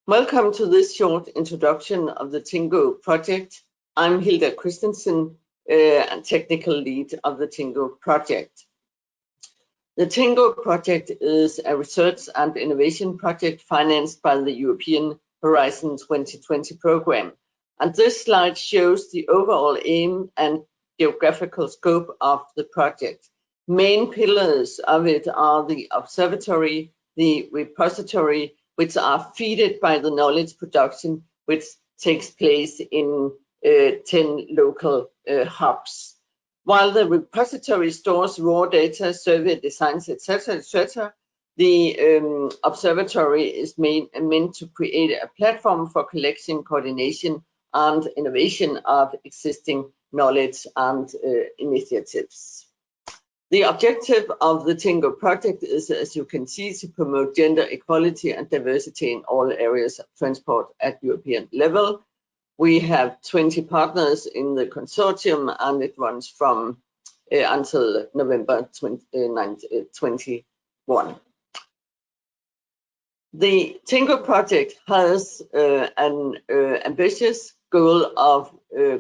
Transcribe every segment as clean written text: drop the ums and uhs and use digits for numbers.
Welcome to this short introduction of the TInnGO project. I'm Hilda Christensen, and technical lead of the TInnGO project. The TInnGO project is a research and innovation project financed by the European Horizon 2020 program. And this slide shows the overall aim and geographical scope of the project. Main pillars of it are the observatory, the repository, which are fed by the knowledge production, which takes place in 10 local hubs. While the repository stores raw data, survey designs, etc., the observatory is meant to create a platform for collection, coordination, and innovation of existing knowledge and initiatives. The objective of the TInnGO project is, as you can see, to promote gender equality and diversity in all areas of transport at European level. We have 20 partners in the consortium, and it runs from until November 2021. The TInnGO project has an ambitious goal of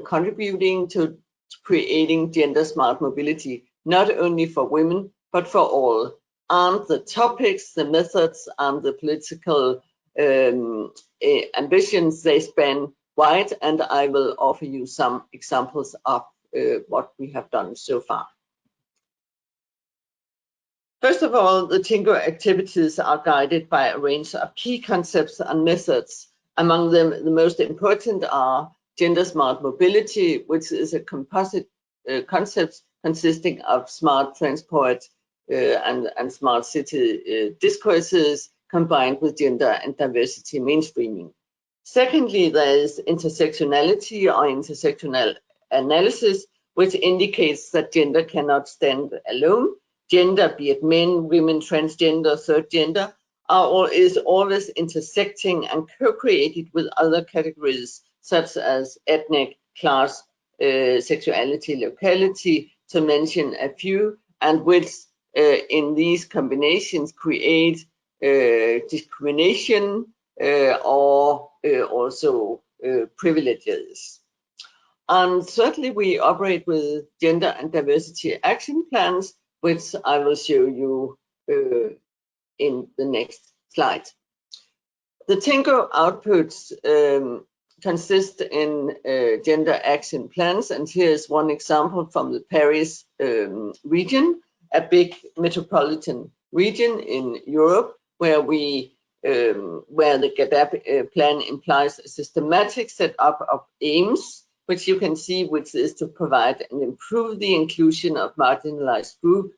contributing to creating gender smart mobility, not only for women, but for all. And the topics, the methods, and the political ambitions, they span wide, and I will offer you some examples of what we have done so far. First of all, the TInnGO activities are guided by a range of key concepts and methods. Among them, the most important are gender smart mobility, which is a composite concept consisting of smart transport and smart city discourses combined with gender and diversity mainstreaming. Secondly, there is intersectionality or intersectional analysis, which indicates that gender cannot stand alone. Gender, be it men, women, transgender, third gender, is always intersecting and co-created with other categories such as ethnic, class, sexuality, locality, to mention a few, and which in these combinations create discrimination or also privileges. And certainly we operate with gender and diversity action plans, which I will show you in the next slide. The TInnGO outputs consist in gender action plans, and here's one example from the Paris region, a big metropolitan region in Europe, where the GADAP plan implies a systematic setup of aims, which you can see, which is to provide and improve the inclusion of marginalized groups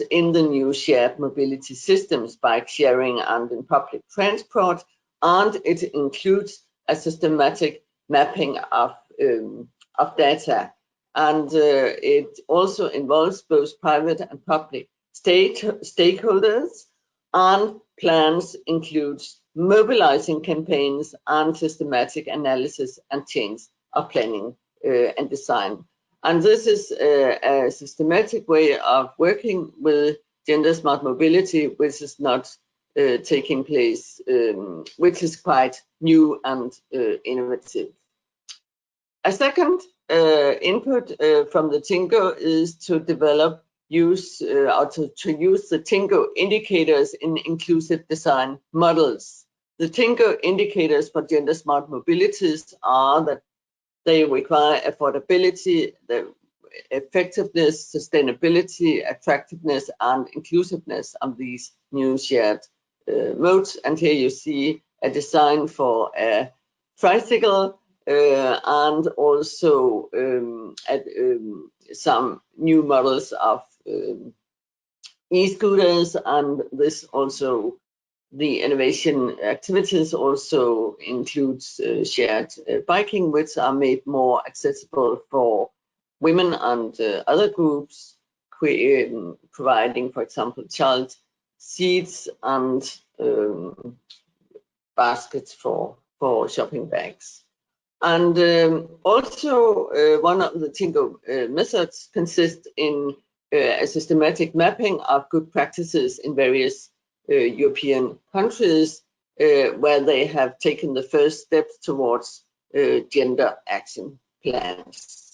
in the new shared mobility systems, bike sharing and in public transport, and it includes a systematic mapping of data. And it also involves both private and public stakeholders, and plans includes mobilizing campaigns and systematic analysis and change of planning and design. And this is a systematic way of working with gender smart mobility, which is not taking place, which is quite new and innovative. A second input from the TInnGO is to develop, to use the TInnGO indicators in inclusive design models. The TInnGO indicators for gender smart mobilities are that they require affordability, the effectiveness, sustainability, attractiveness, and inclusiveness of these new shared modes. And here you see a design for a tricycle and also some new models of e-scooters, and this also, the innovation activities also includes shared biking, which are made more accessible for women and other groups, providing, for example, child seats and baskets for shopping bags. And also one of the TInnGO methods consists in a systematic mapping of good practices in various European countries where they have taken the first steps towards gender action plans.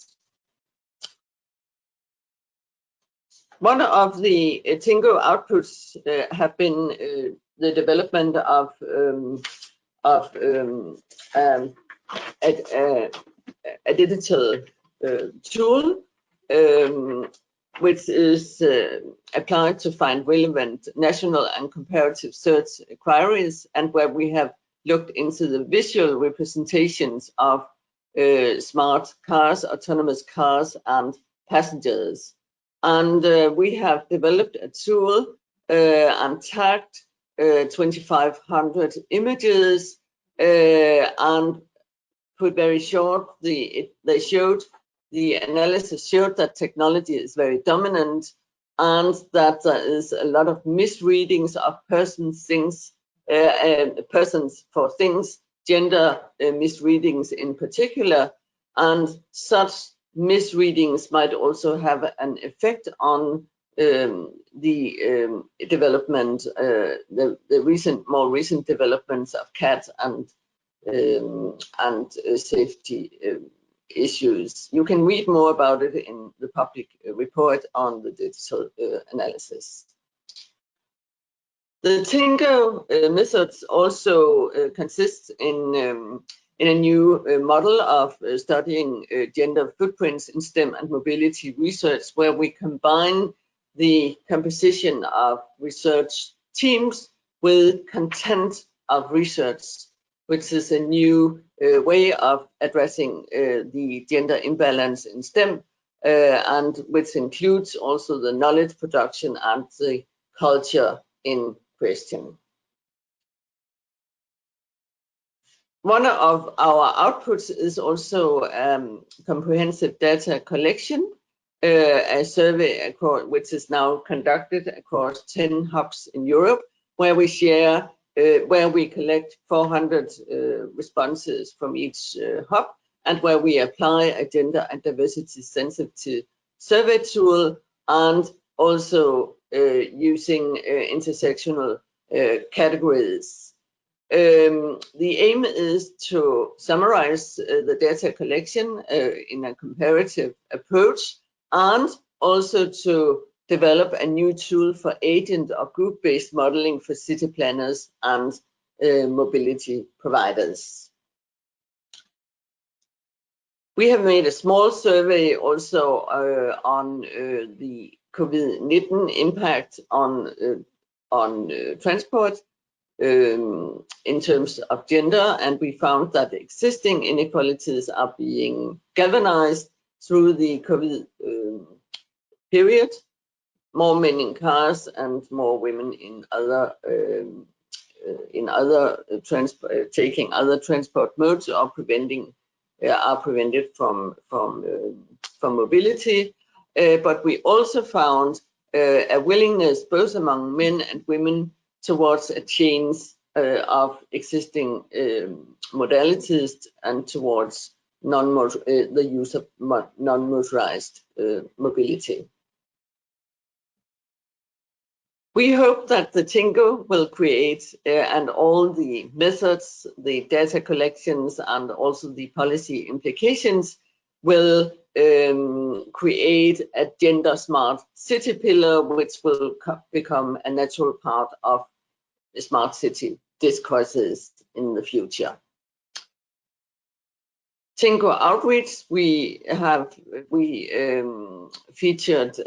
One of the TInnGO outputs have been the development of a digital tool which is applied to find relevant national and comparative search queries, and where we have looked into the visual representations of smart cars, autonomous cars, and passengers. And we have developed a tool and tagged 2,500 images and put very short, the analysis showed that technology is very dominant and that there is a lot of misreadings of persons, things, persons for things, gender misreadings in particular, and such misreadings might also have an effect on the development, the more recent developments of CAT and safety issues. You can read more about it in the public report on the digital analysis. The TInnGO methods also consist in a new model of studying gender footprints in STEM and mobility research, where we combine the composition of research teams with content of research, which is a new way of addressing the gender imbalance in STEM, and which includes also the knowledge production and the culture in question. One of our outputs is also comprehensive data collection, a survey which is now conducted across 10 hubs in Europe, where we share, where we collect 400 responses from each hub, and where we apply a gender and diversity sensitive survey tool, and also using intersectional categories. The aim is to summarize the data collection in a comparative approach, and also to develop a new tool for agent or group-based modeling for city planners and mobility providers. We have made a small survey also on the COVID-19 impact on transport in terms of gender, and we found that existing inequalities are being galvanized through the COVID period. More men in cars and more women in other taking other transport modes, or are prevented from mobility. But we also found a willingness both among men and women towards a change of existing modalities and towards the use of non-motorized mobility. We hope that the TInnGO will create, and all the methods, the data collections, and also the policy implications will create a gender smart city pillar, which will become a natural part of smart city discourses in the future. TInnGO outreach, we featured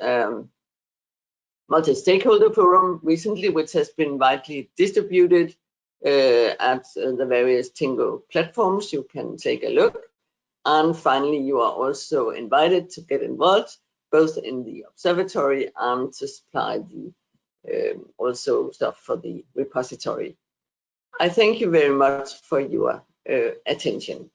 multi-stakeholder forum recently, which has been widely distributed at the various TInnGO platforms. You can take a look. And finally, you are also invited to get involved, both in the observatory and to supply the also stuff for the repository. I thank you very much for your attention.